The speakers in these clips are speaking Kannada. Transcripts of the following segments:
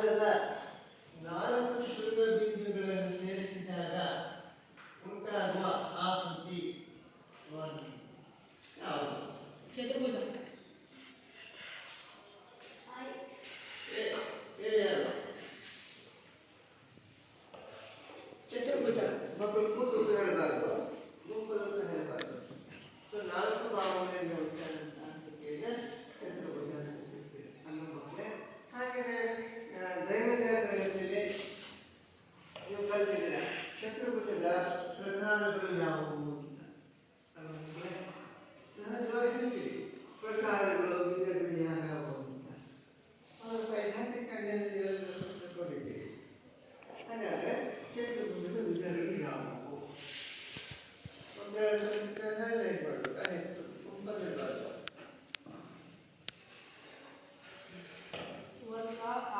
ಕಾಗದದ 4 ಶೃಂಗ ಬೀಜಗಳನ್ನು ಸೇರಿಸಿದಾಗ ಉಂಟಾಗುವ ಆಕೃತಿ ಯಾವುದು? ಚತುರ್ಭುಜ. ಚತುರ್ಭುಜ. ಮಕ್ಕಳು ಕೂತು ಹೇಳಬಾರ್ದು, ಗುಂಪಲ್ಲೂ ಹೇಳಬಾರ್ದು. ಸೊ 4 ಭಾಗಗಳನ್ನು ಉಂಟಾದಂತ ಆಕೃತಿಗೆ ಚತುರ್ಭುಜ ಅನ್ನೋ ಮಕ್ಕಳೇ. ಹಾಗೆಯೇ ದೈನಂದಿನ ತರಗತಿಯಲ್ಲಿ ನೀವು ಕಲಿತಿದ್ದೀರ ಚತುರ್ಭುಜದ ಪ್ರಕಾರಗಳು ಯಾವುವು ಅಂತ. ಸಹಜವಾಗಿ ಹೇಳ್ತೀವಿ ಪ್ರಕಾರಗಳು ವಿಧಗಳು ಯಾವ್ಯಾವು ಅಂತ. ಸೈದ್ಧಾಂತಿಕ ತಿಳ್ಕೊಂಡಿದ್ದೀವಿ. ಹಾಗಾದ್ರೆ ಚತುರ್ಭುಜದ ವಿಧಗಳು ಯಾವುವು?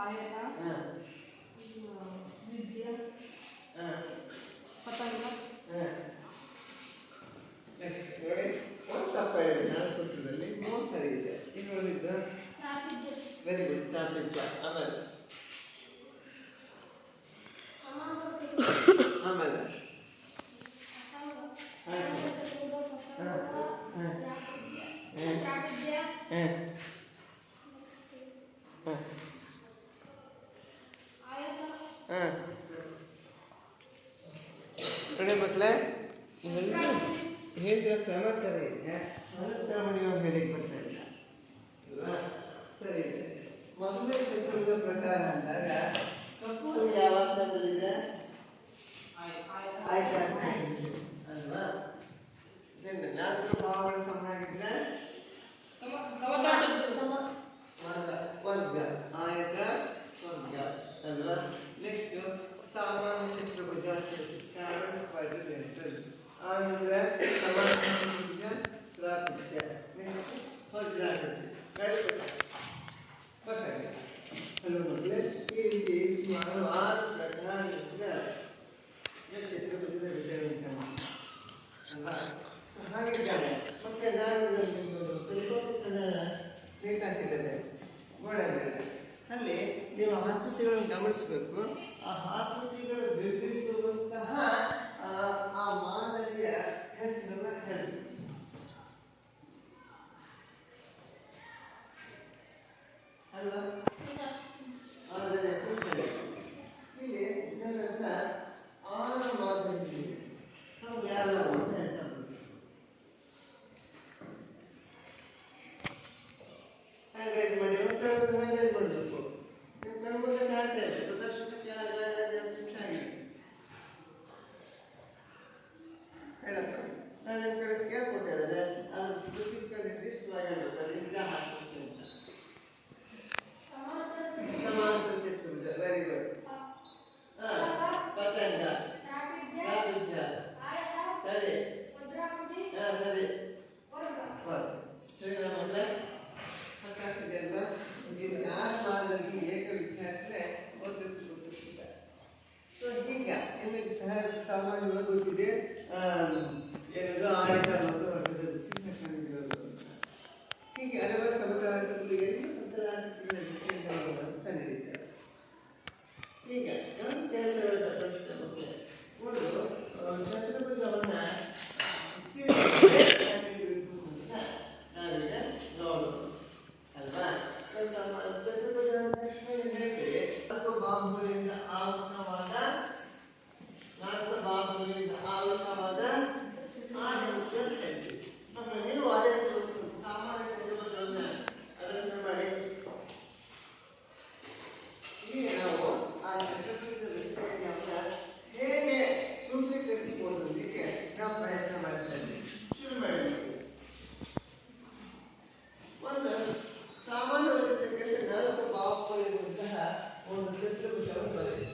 ಆಯತ, ತ್ರಿಜ್ಯ, ಪತಂಗ. ನೋಡಿ, ಒಂದು ತಪ್ಪ ಹೇಳಿ 4 ಪುಸ್ತಕದಲ್ಲಿ 3 ಸರಿ ಇದೆ. ಇನ್ನು ಉಳಿದಿದ್ದು ವೆರಿ ಗುಡ್, ತ್ರಾಪಿಜ್ಯ. ಆಮೇಲೆ ನೋಡಿ ಮಕ್ಕಳೇ, ಇವೆಲ್ಲ ಹೇಳಿದ್ರೆ ಕ್ರಮ ಸರಿ ಇದೆ, ಅನುಕ್ರಮಣೀಯ ಹೇಳಿಕ್ ಬರ್ತಾ ಇಲ್ಲ ಅಲ್ವಾ? ಸರಿ ಇದೆ. ಮೊದಲನೇ ಚತುರ್ಭುಜ ಪ್ರಕಾರ ಅಂದಾಗ ಕಪ್ಪು ಯಾವ ಅರ್ಥದಲ್ಲಿದೆ? ಆಯ್ಕೆ ಅಲ್ವಾ? ಇದನ್ನ 4 ಭಾವಗಳ ಸಮನಾಗಿದ್ರೆ ವರ್ಗ, ಆಯತ ವರ್ಗ ಅಲ್ವಾ? ನೆಕ್ಸ್ಟ್ ಸಾಮಾನ್ಯ ಚತುರ್ಭುಜ, ಆನಂತರ ಸಮಾನ ಚತುರ್ಭುಜ, ತ್ರಾಪಿಜ್ಯ, ನೆಕ್ಸ್ಟ್ ವಜ್ರಾಕೃತಿ. ಈ ರೀತಿ ಸುಮಾರು 6 ಪ್ರಕಾರಗಳಿಂದ ಚತುರ್ಭುಜದ ವಿಧಗಳು ಅಲ್ವಾ? ಹಾಗಿದ್ದಾನೆ ಮತ್ತೆ ನಾನು ನೇತಾಕಿದ್ದೇನೆ ಗೋಡೆಯಲ್ಲಿ. ಅಲ್ಲಿ ನೀವು ಆಕೃತಿಗಳನ್ನು ಗಮನಿಸಬೇಕು. ಆ ಆಕೃತಿಗಳು ಬಿಂಬಿಸುವಂತಹ ಆ ಮಾದರಿಯ ಹೆಸರನ್ನ ಹೇಳಬೇಕು ಅಲ್ವಾ? ಮಾದರಿಯ ಹೆಸರು ಹೇಳಬೇಕು. ಇಲ್ಲಿ ಇದನ್ನಂತ 6 ಮಾದರಿ ನಾವು ಯಾವ್ಯಾವ ಅಂತ ಹೇಳ್ತಾ ಹೋಗ್ತೀವಿ. ಹ್ಯಾಂಡ್ರೈಸ್ ಮಾಡಿ ಹ್ಯಾಂಡ್ರೈಸ್ ಮಾಡಬೇಕು. ನಿಮ್ಮ ಕಣ್ಮುಂದೆ ಕಾಣ್ತಾ ಇದೆ, ಪ್ರದರ್ಶನಕ್ಕೆ 10 ನಿಮಿಷ ಆಗಿದೆ. ಹೇಳಪ್ಪ, ನಾನು ನಿಮ್ಮ ಕಡೆ ಸ್ಕೇಲ್ ಕೊಟ್ಟಿದ್ದಾರೆ, ಅದು ಸ್ಪೆಸಿಫಿಕ್ ನಿರ್ದಿಷ್ಟವಾಗಿ ಹೇಳ್ಬೇಕು. ಇಂದ್ರ ಹಾಕಿ ಅಂತ ಸಮಾಂತರ ಚತುರ್ಭುಜ. Very good. ಪತಂಗ, ತ್ರಾಪಿಜ್ಯ, ಸರಿ. ಸರಿ ಸರಿ ನಮ್ಮಲ್ಲೇ ಸಾಕಾಗ್ತಿದೆ ಅಲ್ವಾ? ಯಾರ ಮಾದರಿಗೆ ಏಕ ವಿದ್ಯಾರ್ಥಿ ಓದಿರ್ತಿಲ್ಲ. ಸೊ ಈಗ ನಿಮಗೆ ಸಾಮಾನ್ಯವಾಗಿ ಗೊತ್ತಿದೆ ಏನದು ಆಯತ ಮತ್ತು ವರ್ಗದ ದೃಷ್ಟಿಯಿಂದ ಕಂಡುಹಿಡಿಯೋದು. ಹೀಗೆ ಹಲವಾರು ಸಮತಲಾಕೃತಿಗಳಿಗೆ ಸಮತಲಾಕೃತಿಗಳ ಕಂಡುಹಿಡಿತಾರೆ. ಈಗ ನಾನು ಕೇಳ್ತಾ ಪ್ರಶ್ನೆ ಬಗ್ಗೆ ಒಂದು ಚತುರ್ಭುಜವನ್ನ ನಾವೀಗ ನೋಡೋದು ಅಲ್ವಾ? ಚತುರ್ಭುಜ ಹೇಳ್ತೀವಿ 4 ಬಾಹುಗಳಿಂದ ಆವೃತವಾದ ಆಕೃತಿ ಅಂತ ಹೇಳ್ತೀವಿ. ನೀವು ಅದೇ ಸಾಮಾನ್ಯ ಚತುರ್ಭುಜವನ್ನ ರಚನೆ ಮಾಡಿ. ಈಗ ನಾವು ಆ ಚತುರ್ಭುಜದ ವಿಸ್ತರಣೆಯನ್ನ ಹೇಗೆ ಸೂತ್ರೀಕರಿಸಬಹುದು ಅದಕ್ಕೆ ನಾವು ಪ್ರಯತ್ನ ಮಾಡ್ತಾ ಇದ್ದೀವಿ. ಶುರು ಮಾಡಬೇಕು. ಒಂದು ಸಾಮಾನ್ಯವಾಗಿರ್ತಕ್ಕಂಥ 4 ಬಾಹುಗಳಿರುವಂತಹ ಒಂದು ಚತುರ್ಭುಜವನ್ನು ಬರೆಯಿರಿ.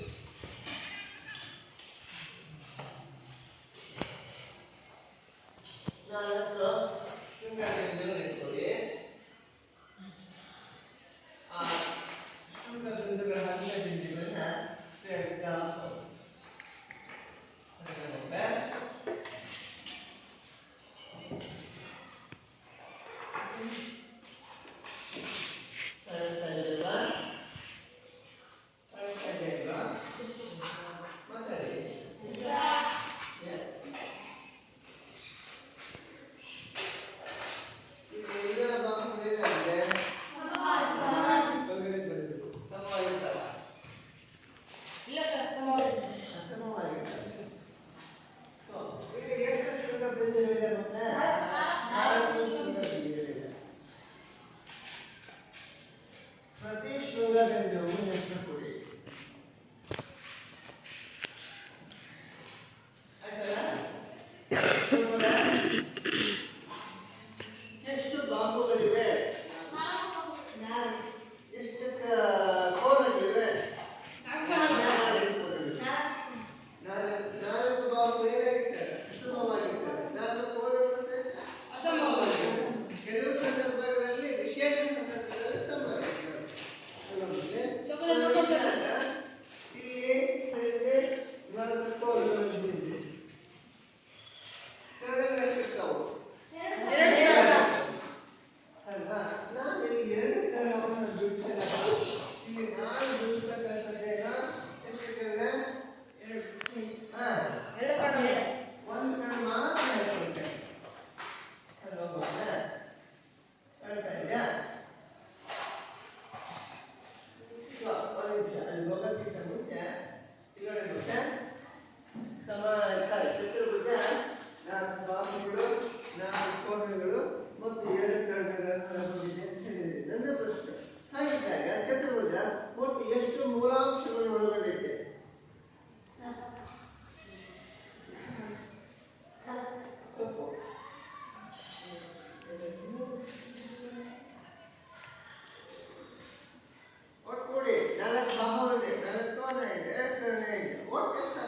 ಒಟ್ಟು ಎಷ್ಟು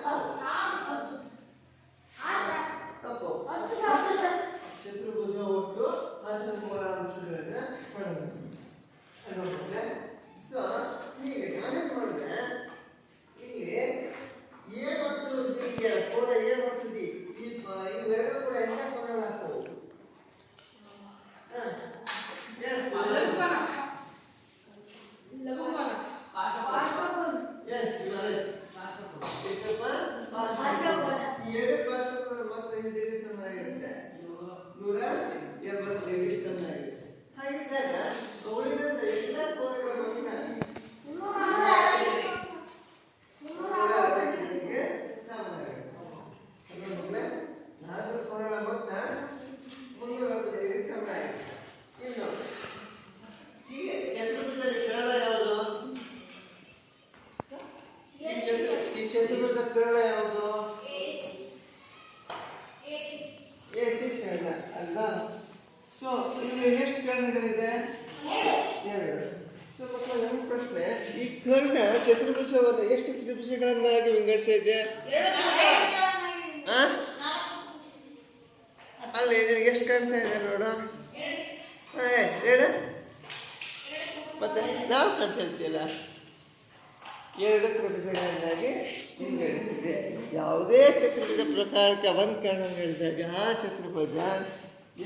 ತಪ್ಪು ಚತುರ್ಭುಜ ಒಟ್ಟು 10 ಮೂಲಾಂಶಗಳನ್ನು ಪಡೆದಿದೆ. ಸೊ ಈಗ ನಾನೇನು ಮಾಡಿದೆ, ಇಲ್ಲಿ ಎ ಮತ್ತು ಡಿ ಕೂಡ ಎ ಮತ್ತು ಡಿ ಇವೆರಡೂ ಕೂಡ ಎಂತ ಕೊಡಲಾಗ್ತವು? ಹಾಗಿದ್ದಾಗ ಉಳಿದಂತ ಎಲ್ಲ ಕೋಣೆಗಳ ಮೊತ್ತ 360ಗೆ ಸಮನಾಗಿರುತ್ತೆ. 4 ಕೋಣೆಗಳ ಮೊತ್ತ 360ಗೆ ಸಮನಾಗಿರುತ್ತೆ. ಇನ್ನು ಹೀಗೆ ಚತುರ್ಭುಜದಲ್ಲಿ ಕರ್ಣ ಯಾವುದು? ಈ ಚತುರ್ಭುಜದ ಕರ್ಣ ಯಾವುದು? ಎಸಿ ಕರ್ಣ ಅಲ್ವಾ? ಸೊ ಇಲ್ಲಿ ಎಷ್ಟು ಕರ್ಣಗಳಿದೆ? 2. ಸೊ ಮಕ್ಕಳು ನನ್ನ ಪ್ರಶ್ನೆ, ಈ ಕರ್ಣ ಚತುರ್ಭುಜವನ್ನು ಎಷ್ಟು ತ್ರಿಭುಜಗಳನ್ನಾಗಿ ವಿಂಗಡಿಸಿದೆ? ಅಲ್ಲಿ ಎಷ್ಟು ಕಾಣ್ತಾ ಇದೆ ನೋಡು? ಎಸ್ 2 ಮತ್ತೆ 4 ಅಂತ ಹೇಳ್ತೀಯಲ್ಲ. 2 ತ್ರಿಭುಜಗಳನ್ನಾಗಿ ವಿಂಗಡಿಸಿದೆ. ಯಾವುದೇ ಚತುರ್ಭುಜ ಪ್ರಕಾರಕ್ಕೆ ಒಂದು ಕರ್ಣ ಹೇಳಿದಾಗ ಆ ಚತುರ್ಭುಜ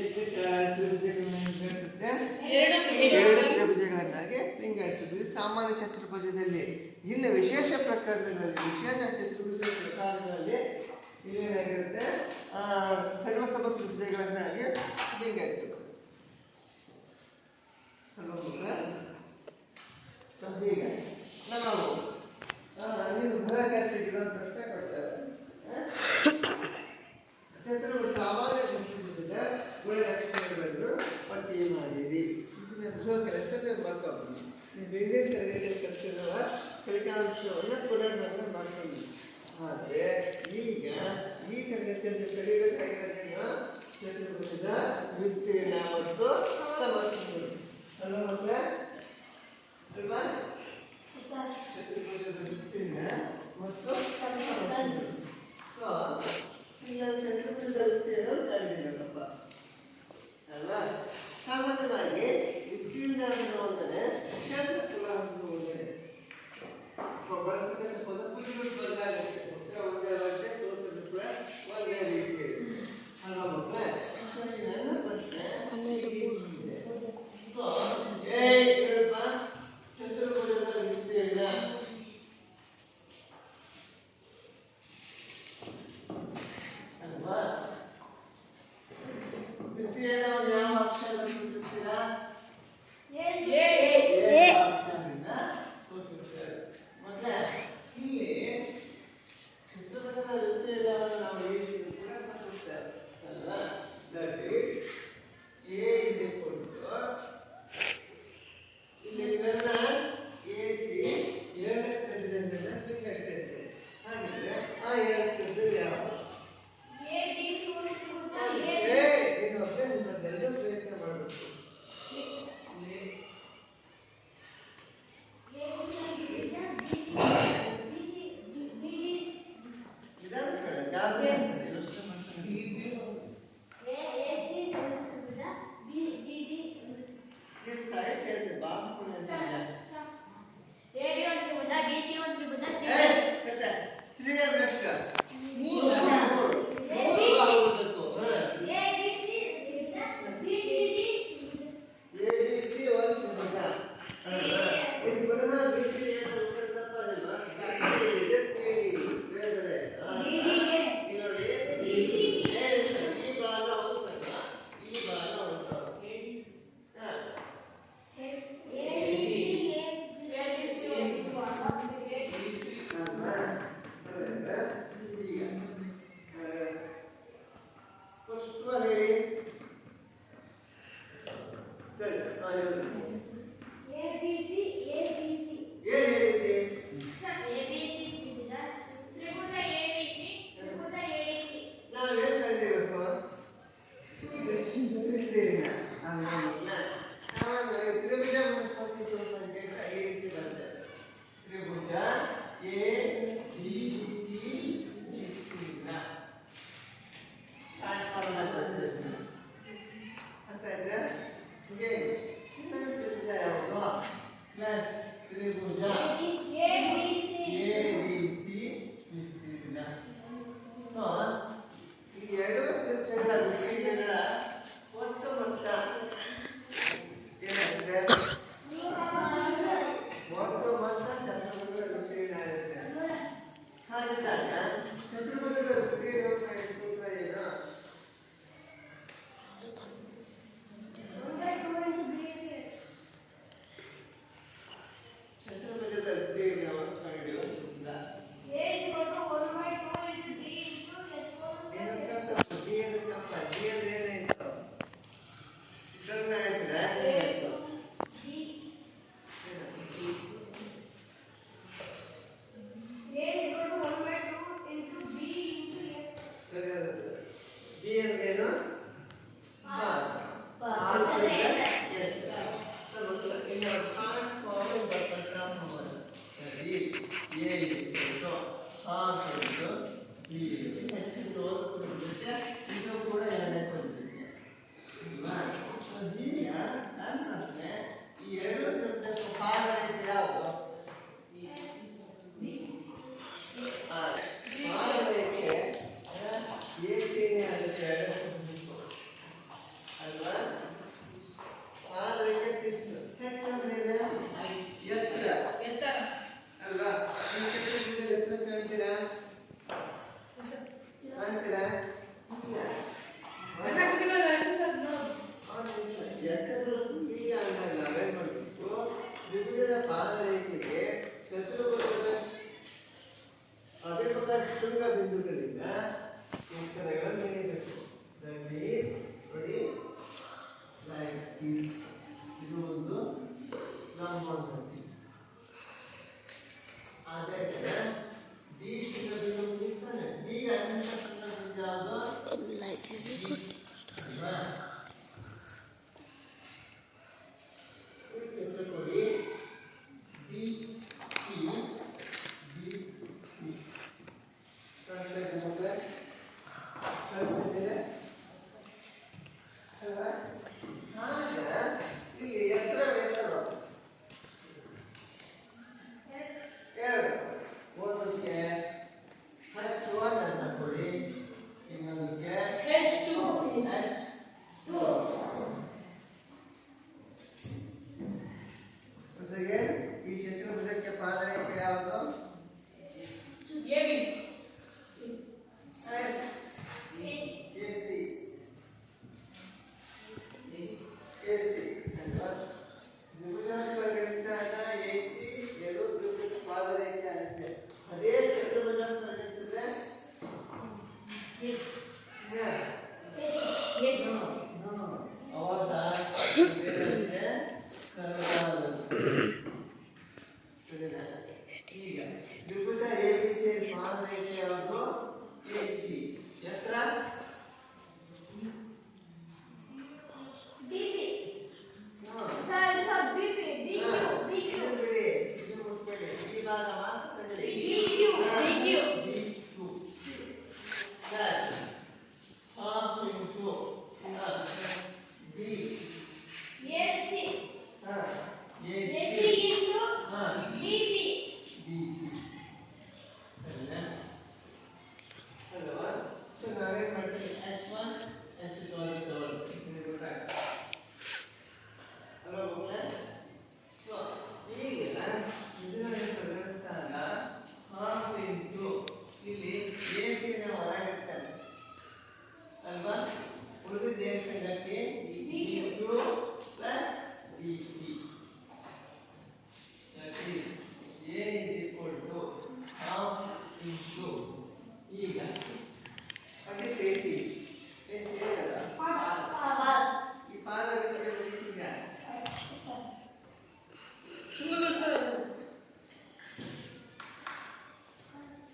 ಎಷ್ಟು ತ್ರಿಭುಜಗಳನ್ನು ವಿಂಗಡಿಸುತ್ತೆ? 2 ತ್ರಿಭುಜಗಳನ್ನಾಗಿ ವಿಂಗಡಿಸುತ್ತೆ. ಇದು ಸಾಮಾನ್ಯ ಚತುರ್ಭುಜದಲ್ಲಿ. ಇನ್ನು ವಿಶೇಷ ಪ್ರಕರಣಗಳಲ್ಲಿ, ವಿಶೇಷ ಚತುರ್ಭುಜ ಪ್ರಕಾರಗಳಲ್ಲಿ ಇಲ್ಲೇನಾಗಿರುತ್ತೆ? ಸರ್ವಸಮ ತ್ರಿಭುಜಗಳನ್ನಾಗಿ ವಿಂಗಡಿಸುತ್ತೆ. ಈಗ ನಾವು ನೀವು ಬರಕಾಸಿದ ಪ್ರಶ್ನೆ ಕೊಡ್ತಾರೆ. ಚತುರ್ಭುಜ ಸಾಮಾನ್ಯ ಚತುರ್ಭುಜದ ಗುಣಲಕ್ಷಣಗಳನ್ನು ಪಟ್ಟಿ ಮಾಡಿರಿ. ಕೆಲಸದಲ್ಲಿ ಮಾಡ್ಕೊಂಡು ನೀವು ಬೇರೆ ತರಗತಿಯಲ್ಲಿ ಕಲಿಸಿರುವ ಫಲಿತಾಂಶವನ್ನು ಪುನರ್ಮನನ ಮಾಡ್ಕೊಂಡು. ಆದರೆ ಈಗ ಈ ತರಗತಿಯಲ್ಲಿ ಕಲಿಯಬೇಕಾಗಿರೋದೇನು? ಚತುರ್ಭುಜದ ವಿಸ್ತೀರ್ಣ ಮತ್ತು ಸಮಸ್ಯೆಗಳು ಅಲ್ವಾ ಮಕ್ಕಳೇ? ಅಲ್ವಾ? ಚತುರ್ಭುಜದ ವಿಸ್ತೀರ್ಣ ಮತ್ತು ಸಮಸ್ಯೆಗಳು. ಸೊ ಈಗ ಚತುರ್ಭುಜದ ವಿಸ್ತೀರ್ಣ ಕಂಡಿದ್ದೀನಪ್ಪ ಅಲ್ವಾ? ಸಾಮಾನ್ಯವಾಗಿ ವಿಸ್ತೀರ್ಣ ಅನ್ನುವುದನ್ನೇ ಕ್ಷೇತ್ರಫಲ ಅನ್ನುವುದೇ ಬಳಸ್ತಕ್ಕಂಥ ಪದಪುಟಿಗಳು ಬದಲಾಗುತ್ತೆ. ಉತ್ತರ ಒಂದೇ ಆಗುತ್ತೆ, ಸೂತ್ರದ ಕೂಡ ಒಂದೇ ರೀತಿ ಇರುತ್ತೆ ಅಲ್ವಾ ಮಕ್ಕಳೇ? ನನ್ನ ಪ್ರಶ್ನೆ ಸೊ ಚತುರ್ಭುಜದ ವಿಸ್ತೀರ್ಣ ಹಾಕಿದ್ದು ಹೀಗೆ ಹೆಚ್ಚಿದ್ದು ಓದ್ಕೊಂಡಿದ್ದೆ ಇದು ಕೂಡ ಎರಡನೇ ಕೊಟ್ಟಿದ್ದೆ ಅಲ್ವಾ ಹೀಗೆ ನನ್ನ ಪ್ರಶ್ನೆ ಈ ಎರಡು ತ್ರಿಭುಜಕ್ಕೂ ಪಾದರೇಖೆ ಯಾವುದು ಪಾದರೇಖೆ ಏನೇ ಆಗುತ್ತೆ ಅಲ್ವಾ ಪಾದರೇಖೆ ಸಿಕ್ತು ಹೆಚ್ಚಂದ್ರೆ ಎತ್ತರ ಅಲ್ವಾ ಈ ಚಿತ್ರದಲ್ಲಿ ಎತ್ತರ ಕಾಣ್ತೀರಾ ಕಾಣ್ತೀರಾ ಈಗ ಅಂದಾಗ ನಾವೇನ್ ಮಾಡ್ಬೇಕು ತ್ರಿಭುಜದ ಪಾದರೇಖೆಗೆ ಚತುರ್ಭುಜದ ಅಭಿಮುಖ ಶೃಂಗ ಬಿಂದುಗಳಿಂದ ಉತ್ತರಗಳನ್ನು ಎಳೆಯಬೇಕು. That is, ನೋಡಿ like this. ಇದು ಒಂದು ಲಂಬವಾಗಿ ಅದೇ ಡಿ ಶೃಂಗ ಬಿಂದು ಇರ್ತಾನೆ ಈಗ ಅಭಿಮುಖ ಶೃಂಗ ಬಿಂದು ಯಾವುದು ಅಲ್ವಾ ಹೆಸರು ಕೊಡಿ ಡಿ ಟಿ ಡಿ ಟಿ ಕಾಣ್ತಾ ಇದೆ ಅಲ್ವಾ ಆಗ ಇಲ್ಲಿ ಎತ್ತರ ಬೇಕಾದ ಎರಡು ಒಂದಕ್ಕೆ H1 ಅಂತ ಕೊಡಿ ಇನ್ನೊಂದಕ್ಕೆ H2 ಜೊತೆಗೆ ಈ ಚತುರ್ಭುಜಕ್ಕೆ ಪಾದರೇಖೆ ಯಾವುದು ಈಗ ತ್ರಿಭುಜ ಎಬಿಸಿ ಪಾದರೇಖೆ ಯಾವುದು ಎಸಿ ಎತ್ತರ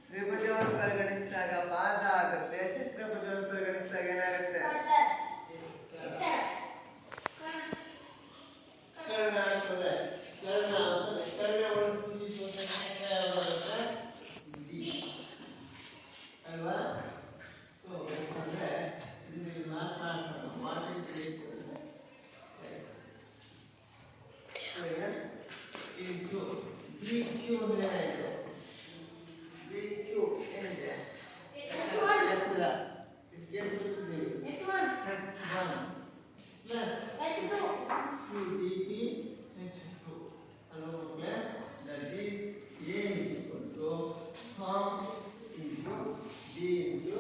ತ್ರಿಭುಜವನ್ನು ಪರಿಗಣಿಸಿದಾಗ ಪಾದ ಆಗುತ್ತೆ ಚತುರ್ಭುಜವನ್ನು ಪರಿಗಣಿಸಿದಾಗ ಏನಾಗುತ್ತೆ ಕರ್ಣ ಆಗ್ತದೆ ಕರ್ಣ ಆಗ್ತದೆ ಕರ್ಣವನ್ನು ಸೂಚಿಸುವ ಸಂಕೇತ ಯಾವಾಗುತ್ತೆ ಅಲ್ವಾ ಸೊ ಅಂದ್ರೆ ಇದನ್ನ ಮಾರ್ಕ್ ಮಾಡೋಣ ಇಂಟು ಬಿ ಕ್ಯೂ ಅಂದ್ರೆ ಏನಾಯ್ತು ಬಿ ಕ್ಯೂ ಏನಿದೆ ಎತ್ತರ ಇದಕ್ಕೆ ತೋರಿಸಿದ್ದೀವಿ plus Q D T H2 ಅಲ್ವಾ ಮಕ್ಕಳೇ that is A is equal to half into D into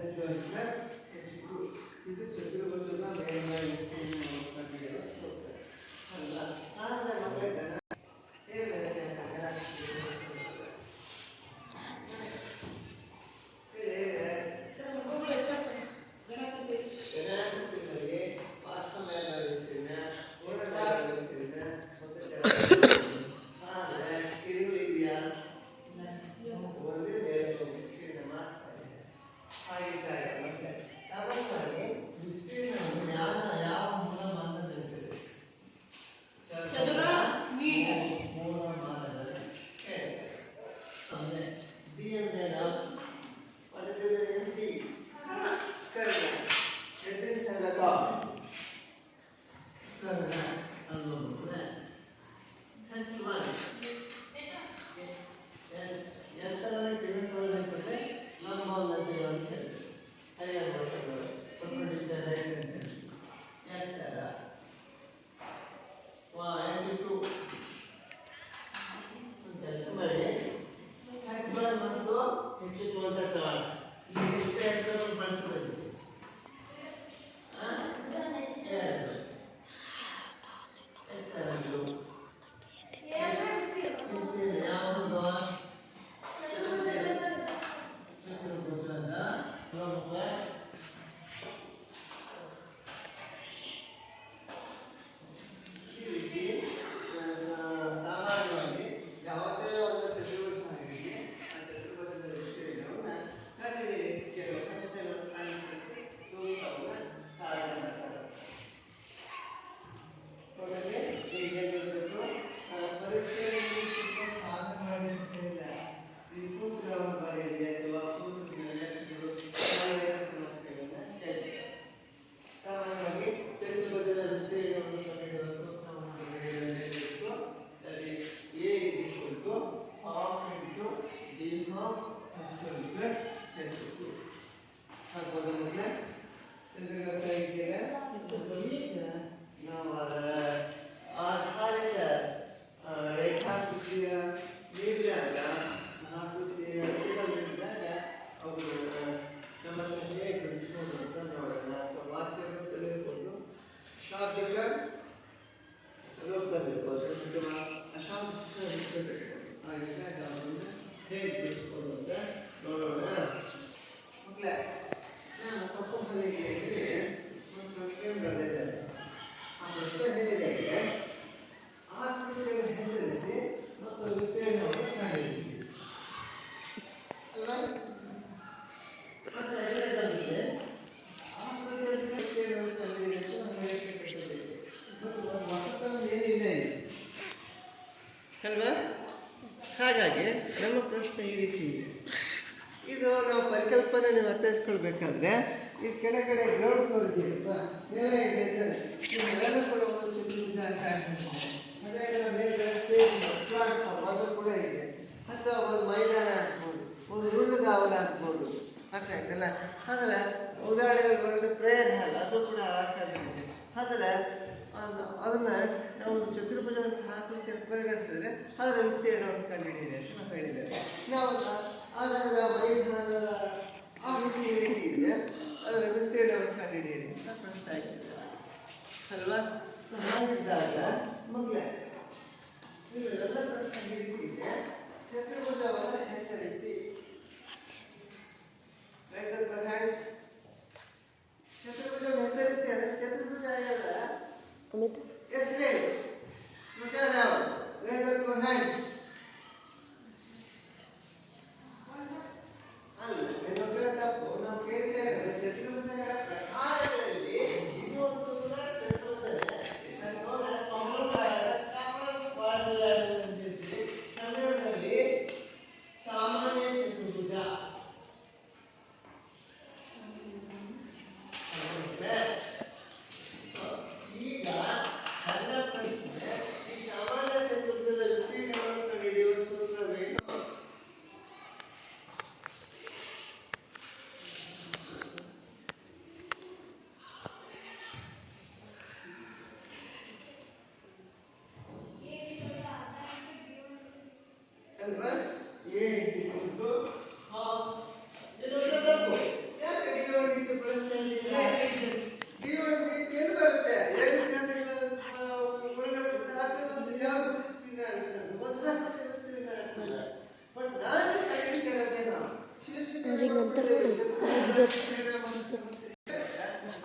H1 plus H2 ಇದು ಚತುರ್ಭುಜದ ಮೇಲ್ಮೈ ವಿಸ್ತೀರ್ಣ ಕಂಡುಹಿಡಿಯುವ ಸೂತ್ರ ಅಲ್ಲ ಆದರೆ ಮಕ್ಕಳೇ ಗಣ ಡಿ ಅಂದ್ರೇನು? What is the D? Karna. It is ಹೇಳಬೇಕು. ಕರ್ಣ ಅನ್ನೋದು H1. ಎಂತರನೇ ಡಿಪೆಂಡ್ ಆಗುತ್ತೆ ನಮ್ಮ ಒಂದು ಅಂತ ಹೇಳ್ತೀವಿ. ಹಾಗೆ ಮಾಡ್ಕೊಂಡು ಕೊಟ್ಟಿದ್ದಾರೆ ಎಂತರ H2 ಕೆಲಸ ಮಾಡಿ H1 ಮತ್ತು H2 ಅಂತ ತಗೊಳ್ಳಿ. ಈ H2 ಬಳಸ್ತಾರೆ. ಅಲ್ವಾ? ಹಾಗಾಗಿ ನಮ್ಮ ಪ್ರಶ್ನೆ ಈ ರೀತಿ ಇದೆ. ಇದು ನಾವು ಪರಿಕಲ್ಪನೆ ನೀವು ಅರ್ಥೈಸ್ಕೊಳ್ಬೇಕಾದ್ರೆ ಈ ಕೆಳಗಡೆ ಗ್ರೌಂಡ್ ಫ್ಲೋರ್ ಇದೆಯಲ್ವಾ, ನೆಲ ಇದೆ ಎಲ್ಲರೂ ಕೂಡ ಒಂದು ಚತುರ್ಭುಜ ಅದೇ ಮೇಲ್ಗಡೆ ಪ್ಲಾಟ್ಫಾರ್ಮ್ ಅದು ಕೂಡ ಇದೆ. ಅಥವಾ ಒಂದು ಮೈದಾನ ಹಾಕ್ಬೋದು, ಒಂದು ಹುಲ್ಲುಗಾವಲು ಹಾಕ್ಬೋದು, ಅರ್ಥ ಆಯ್ತಲ್ಲ. ಆದರೆ ಉದಾಹರಣೆಗಳು ಬರೋದು ಪ್ರೇಯರ್ ಹಾಲ್ ಅದು ಕೂಡ ಹಾಕಿದೆ. ಆದರೆ ಅದನ್ನ ನಾವು ಒಂದು ಚತುರ್ಭುಜ ಅಂತ ಹಾಕಲಿಕ್ಕೆ ಪರಿಗಣಿಸಿದ್ರೆ ಅದರ ವಿಸ್ತೀರ್ಣವನ್ನು ಕಂಡುಹಿಡಿಯಿರಿ ಅಂತ ನಾವು ಹೇಳಿದ್ದೇವೆ. ನಾವು ಅದರ ಮೈದಾನದ ಆ ರೀತಿ ಇದೆ, ಅದರ ವಿಸ್ತೀರ್ಣವನ್ನು ಕಂಡುಹಿಡಿಯಿರಿ ಅಂತ ಪ್ರಶ್ನೆ ಆಗ್ತಿದೆ ಅಲ್ವಾ. ಹಾಗಿದ್ದಾಗ ಮಕ್ಕಳೇ ಇವೆಲ್ಲ ಪ್ರಶ್ನೆ ಈ ರೀತಿ ಇದೆ. ಚತುರ್ಭುಜವನ್ನು ಹೆಸರಿಸಿ. ಚತುರ್ಭುಜವನ್ನು ಹೆಸರಿಸಿ ಅಂದ್ರೆ ಚತುರ್ಭುಜ ಹೆಸರೇ ತಪ್ಪು. ನಾವು ಕೇಳ್ತಾ ಇರೋದು ಚತುರ್ಭುಜಗಳ ಪ್ರಕಾರಗಳಲ್ಲಿ ಇದು ಒಂದು ಕನ್ನಡದಲ್ಲಿ ಸಾಮಾನ್ಯ ಚತುರ್ಭುಜ. ಈಗ ಸಣ್ಣ ಪ್ರಶ್ನೆ, ಈ ಸಾಮಾನ್ಯ ಚತುರ್ಭುಜದ ವಿಸ್ತೀರ್ಣವನ್ನು ಕಂಡುಹಿಡಿಯುವ ಸೂತ್ರವೇನು? ಅಲ್ವಾ? A = half. ಇದೆಲ್ಲ ತಪ್ಪು. ಯಾಕೆ d1 ಬಳಸ್ತಾ ಇದ್ದೀರಾ? d1 ಏನು ಬರುತ್ತೆ? ಎರಡು ಯಾವುದು ವಿಸ್ತೀರ್ಣ ಆಗುತ್ತೆ? ವಜ್ರಾಕೃತಿ ವಿಸ್ತೀರ್ಣ ಆಗ್ತದೆ. ಬಟ್ ನಾನು ಕಂಡುಹಿಡಿದಿರೋದೇನು?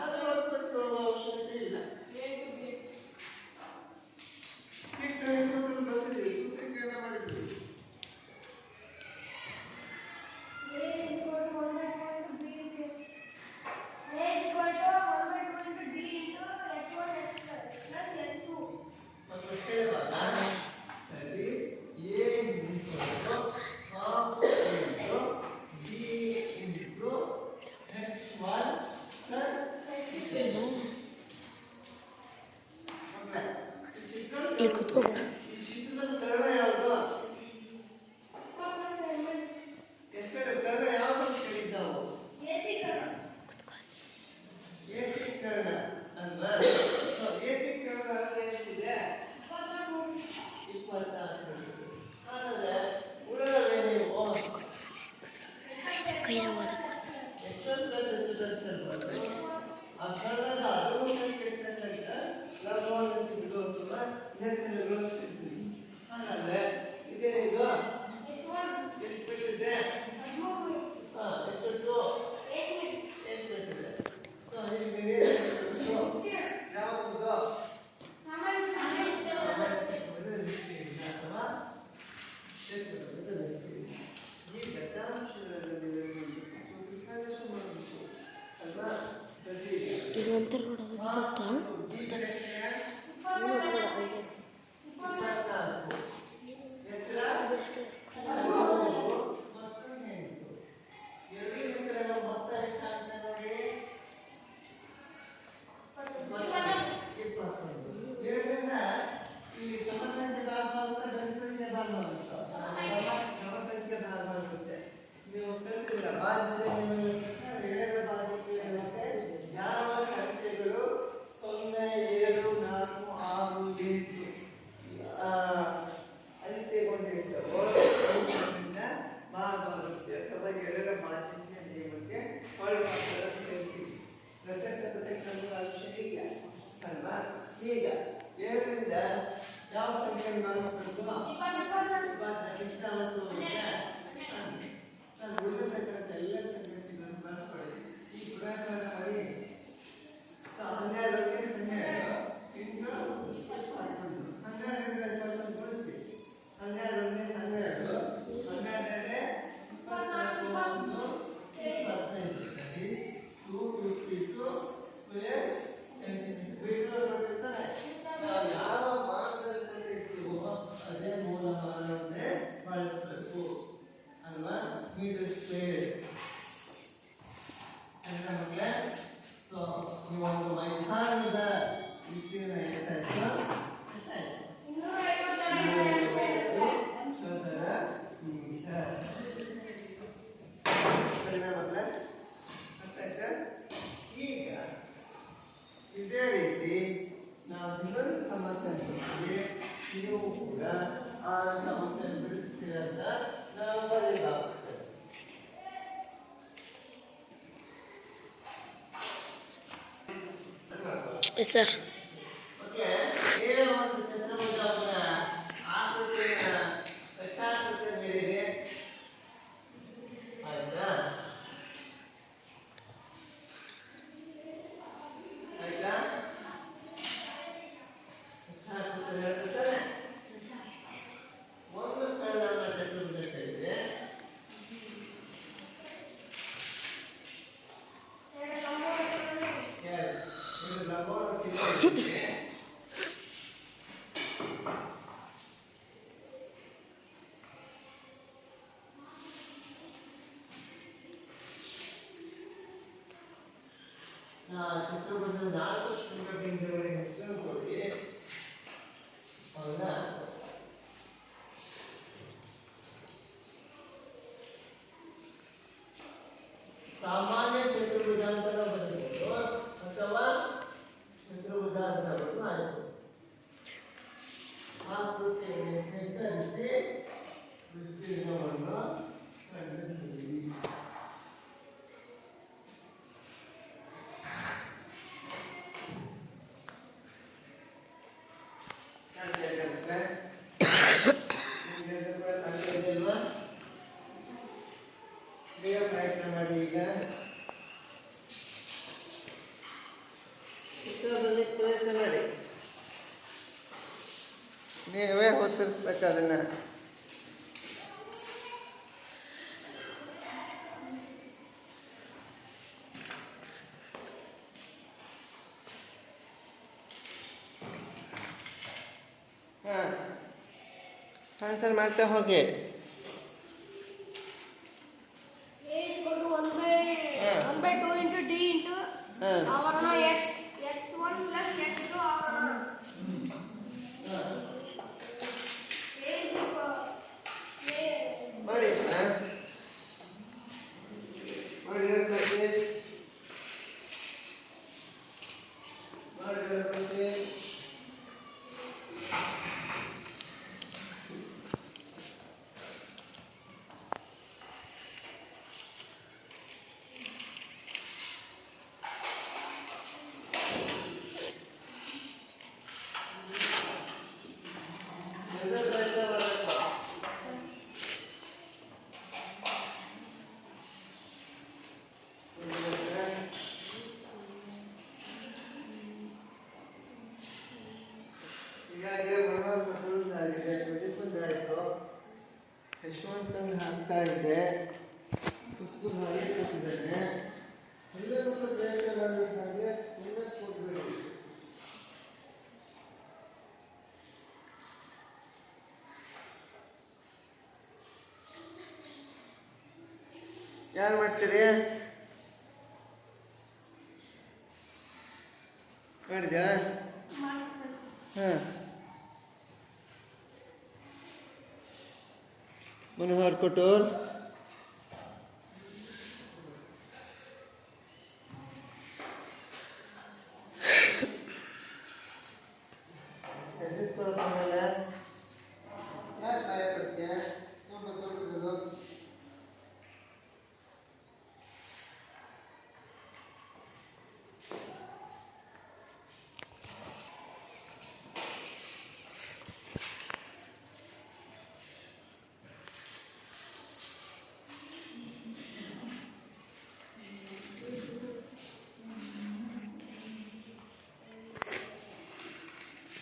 ಅದು ಹೊರತುಪಡಿಸುವ ಅವಶ್ಯಕತೆ ಇಲ್ಲ. ಸೂತ್ರೀಕರಣ ಮಾಡಿದ್ವಿ. ಇಲ್ಲಿ ಕುತ್ಕೋಬೇಡ. ಚಿತ್ರದಲ್ಲಿ ಕನ್ನಡ ಯಾವುದು? ಹೆಸರು ಕನ್ನಡ ಯಾವುದು ಅಂತ ಕೇಳಿದ್ದು ನಾವು? ಎಸಿ ಕನ್ನಡ ಅಲ್ವಾ? ಸೊ ಎಸಿ ಕನ್ನಡ ಅಂದ್ರೆ ಎಷ್ಟಿದೆ? 24. ಹಾಗಾದ್ರೆ ಉಳಿದವೇ ನೀವು ಕೈನ ಓದ H1 plus H2 ಅನ್ಬೋದು. ಆ ಕನ್ನಡದ ಅನುಗುಣಕ್ಕೆ ಇರ್ತಕ್ಕಂಥ ಲಘುವಾಗಿ ಬಿಡುವಂತಹ ನೆನಪಿನಗಳು ಸಿಗ್ತೀವಿ. ಹಾಗಾದ್ರೆ ಇದೇನಿದು ಎಷ್ಟು ಬಿಟ್ಟಿದೆ? H2 8 ಬಿಟ್ಟಿದೆ. ಸೊ ಹೀಗೆ ಯಾವುದು ಈ ದತ್ತಾಂಶಗಳಲ್ಲಿ ಅಲ್ವಾ? ಇದು ಒಂಥರ ನೋಡೋದು ಗೊತ್ತಾ? ಅದಷ್ಟೇ ಈ ಸಮಸಂಖ್ಯೆ ಭಾಗ ಅಂತ ಜನಸಂಖ್ಯೆ ಭಾಗ ಅಂತ ಸಮಸಂಖ್ಯೆ ಭಾಗ ಆಗುತ್ತೆ. ನೀವು ಕಲಿತಿದ್ದೀರ ಭಾಗಿಸಿ ಏಳರ ಭಾಗಕ್ಕೆ ಮತ್ತೆ ಯಾವ ಸಂಖ್ಯೆಗಳು 0, 7, 4, 6, 8 ಅಂತ್ಯಗೊಂಡಿರ್ತವೋ ಅವುಗಳಿಂದ ಭಾಗವಾಗುತ್ತೆ ಅಥವಾ ಏಳರ ಭಾಗಿಸಿಯ ನಿಯಮಕ್ಕೆ ಒಳಪಡುತ್ತದೆ ಹೇಳ್ತೀವಿ. ಪ್ರಸಕ್ತ ಪಠ್ಯಕ್ರಮದ ಅವಶ್ಯಕ ಇಲ್ಲ ಅಲ್ವಾ? ಈಗ 7ರಿಂದ ಯಾವ ಸಂಖ್ಯೆಯನ್ನು ಭಾಗಿಸಬೇಕು? 24 ನಾನು ಉಳಿದಿರ್ತಕ್ಕಂಥ ಎಲ್ಲ ಸಂಗತಿಗಳನ್ನು ಬರ್ಕೊಳ್ಳಿ. ಈ ಗುಣಾಕಾರ ಮಾಡಿ 12 ಇಂಟು 12ರಿಂದ 21 ಗುಣಿಸಿ 12 12 12 24 25 252 ಸ್ಕ್ವೇರ್ ಸೆಂಟಿಮೀಟರ್. ನಾವು ಯಾವ ಮಾನದಲ್ಲಿ ಕಂಡಿರ್ತೀವೋ ಅದೇ ಮೂಲಮಾನವನ್ನೇ ಬಳಸಬೇಕು ಅಲ್ವಾ? ಮೀಟರ್ ಸ್ಕ್ವೇರ್ ಅಲ್ಲ ಮಕ್ಕಳೇ? ಸೊ ಈ ಒಂದು ಮೈದಾನದ ವಿಸ್ತೀರ್ಣ ಎಷ್ಟಾಯ್ತು? ಸರಿನಾ ಮಕ್ಕಳೇ? ಅರ್ಥ ಆಯ್ತಾ? ಈಗ ಇದೇ ರೀತಿ ನಾವು ಇನ್ನೊಂದು ಸಮಸ್ಯೆ ಬಿಡ್ತೀವಿ. ನೀವು ಕೂಡ ಆ ಸಮಸ್ಯೆ ಬಿಡಿಸ್ತೀರ ಅಂತ ನಾವು ಬರೀಲಾಗ್ತದೆ. ಸರ್ ಓಕೆ, ಏನೋ ಒಂದು ಚಂದ್ರಭುಜವನ್ನ ಆಕೃತಿಯ ರೇಖಾಕೃತಿಯ ಮೇಲಿದೆ ಆಯ್ತಾ? ಆಯ್ತಾ? ರೇಖಾಕೃತಿಯ ಹೇಳ್ತಾರೆ ಒಂದು ಕರ್ಣನ ಚತುರ್ಭುಜಕ್ಕಿದೆ. ಇದು ಲಂಬೋದರ ಸ್ಥಿತಿಯಲ್ಲಿದೆ. ಚತುರ್ಭುಜದ 4 ಶೃಂಗಬಿಂದುಗಳ ಹೆಸರು ಕೊಡಿ. ಹೌದಾ? ಸಾಮಾನ್ಯ ಚತುರ್ಭುಜ ಅಂತ ಬರೀಬಹುದು ಅಥವಾ ಚತುರ್ಭುಜ ಅಂತ ಬರೆದು ಮಾಡಬಹುದು. ಆಕೃತಿಯನ್ನು ಹೆಸರಿಸಿ ವಿಸ್ತೀರ್ಣವನ್ನು ಕಂಡುಹಿಡಿಯಿರಿ. ಬೇಗ ಪ್ರಯತ್ನ ಮಾಡಿ. ಈಗ ಪುಸ್ತಕದಲ್ಲಿ ಪ್ರಯತ್ನ ಮಾಡಿ, ನೀವೇ ಉತ್ತರಿಸ್ಬೇಕು ಅದನ್ನ. ಆನ್ಸರ್ ಮಾಡ್ತಾ ಹೋಗಿ. ಆವರಣ H1 plus H2 ಆವರಣ ಪುಸ್ತಕ ಹಾಗೆ ಕೊಟ್ಟಿದ್ದಾನೆ. ಎಲ್ಲರೂ ಪ್ರಯತ್ನ ಮಾಡಬೇಕಾದ್ರೆ ಸುಮ್ಮನೆ ಕೂತ್ಬೇಡಿ. ಯಾರು ಮಾಡ್ತೀರಿ? ಮಾಡಿದ್ಯಾ? ಹಾಂ. मनोहर कोटोर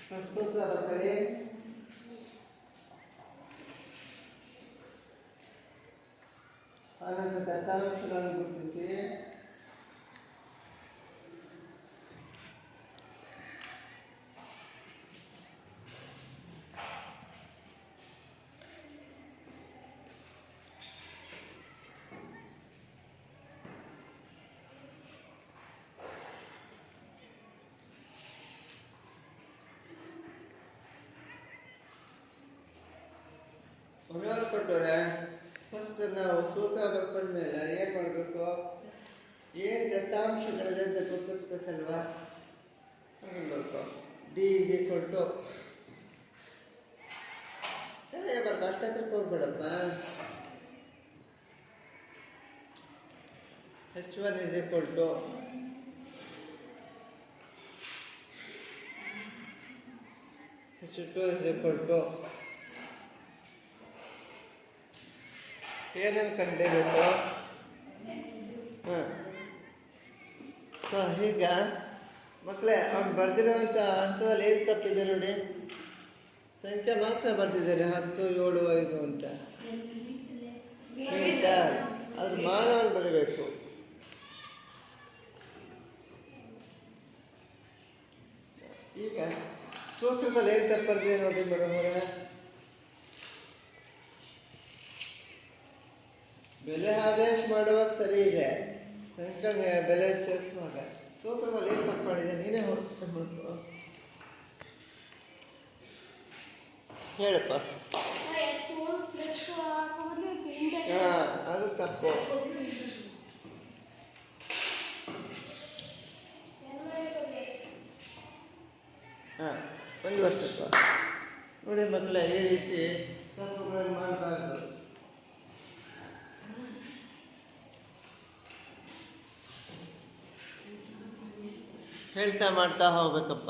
ಪ್ರಸ್ತುತರ ಕಡೆ ಅನಂತ ದತ್ತಾಂಶಗಳನ್ನು ಗುರುತಿಸಿ ಮನೋಹರ್ ಕೊಟ್ಟವ್ರೆ. ಫಸ್ಟ್ ನಾವು ಸೂತ್ರ ಬರ್ಕೊಂಡ್ಮೇಲೆ ಏನು ಮಾಡಬೇಕು? ಏನು ದತ್ತಾಂಶಗಳಿದೆ ಅಂತ ಗುರುತಿಸ್ಬೇಕಲ್ವಾ? ಅದನ್ನು ಬರ್ಕೊ. ಡಿ ಇಸ್ ಈಕ್ವಲ್ ಟು ಬರ್ಕೊ. ಅಷ್ಟಕ್ಕೆ ಹೋಗ್ಬೇಡಪ್ಪ. H1 is equal to H2 is equal to ಏನೇನು ಕಂಡಿಬೇಕು? ಹಾಂ. ಸೊ ಈಗ ಮಕ್ಕಳೇ ಅವ್ನು ಬರೆದಿರುವಂಥ ಹಂತದಲ್ಲಿ ಏನು ತಪ್ಪಿದೆ ನೋಡಿ. ಸಂಖ್ಯೆ ಮಾತ್ರ ಬರೆದಿದ್ದಾರೆ 10, 7, 5 ಅಂತ. ಮೀಟರ್ ಅದ್ರ ಮಾನವನ್ನು ಬರೀಬೇಕು. ಈಗ ಸೂತ್ರದಲ್ಲಿ ಏನು ತಪ್ಪು ಬರೆದಿದೆ ನೋಡಿ ಮನೋಹರ. ಬೆಲೆ ಆದೇಶ ಮಾಡುವಾಗ ಸರಿ ಇದೆ, ಸಂಖ್ಯೆ ಬೆಲೆ ಸೇರಿಸುವಾಗ. ಸೂತ್ರದಲ್ಲಿ ಏನು ತಪ್ಪು ಮಾಡಿದೆ ನೀನೇ ಹೊರಟು ಹೇಳಪ್ಪ. ಹಾಂ, ಅದು ತಪ್ಪು. ಹಾಂ, ಮುಂದುವರ್ಸಪ್ಪ. ನೋಡಿ ಮಕ್ಕಳೇ, ಈ ರೀತಿ ತಪ್ಪುಗಳನ್ನು ಮಾಡಬಾರ್ದು. ಹೇಳ್ತಾ ಮಾಡ್ತಾ ಹೋಗ್ಬೇಕಪ್ಪ.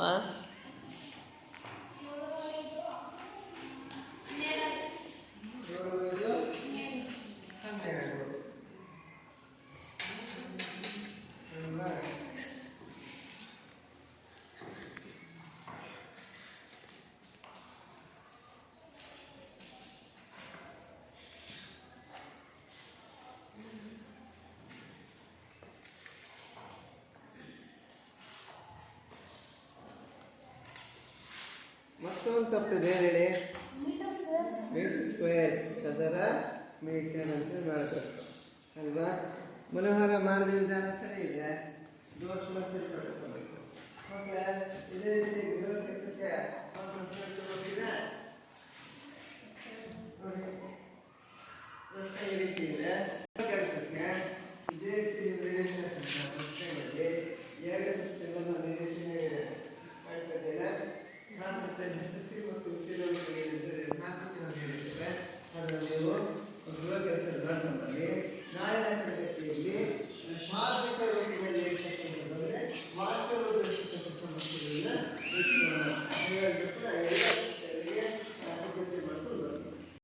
ಮತ್ತೊಂದು ತಪ್ಪಿದೆ ಹೇಳಿ. ಮೀಟರ್ ಸ್ಕ್ವೇರ್ ಚದರ ಮೀಟರ್ ಅಂತ ಮಾಡಬೇಕು ಅಲ್ವಾ? ಮನೋಹರ ಮಾಡಿದ ವಿಧಾನ ಸರಿ ಇದೆ. ದೋಷ ಮತ್ತೆ ಪಡ್ಕೋಬೇಕು. ಓಕೆ, ಇದೇ ರೀತಿ ಗೃಹ ಕೆಲಸಕ್ಕೆ ನೋಡಿ ಪ್ರಶ್ನೆ ಈ ರೀತಿ ಇದೆ. ಕೆಲಸಕ್ಕೆ ಇದೇ ರೀತಿ ಪ್ರಶ್ನೆಗಳಲ್ಲಿ 2 ಸುತ್ತಿಗಳನ್ನು ನಿರೀಕ್ಷಣೆ ಮಾಡ್ತಿದ್ದೇನೆ. ಮತ್ತು ಅದನ್ನು ನೀವು ಗೃಹ ಕೆಲಸ ಬನ್ನಿ. ನಾಳಿನ ತರಗತಿಯಲ್ಲಿ ಶಾರೀರಿಕ ರೂಪದಲ್ಲಿ ಇರ್ತಕ್ಕಂಥದ್ದು ವಾಕ್ಯ ರೂಪದಲ್ಲಿ ಸಮಸ್ಯೆಗಳನ್ನ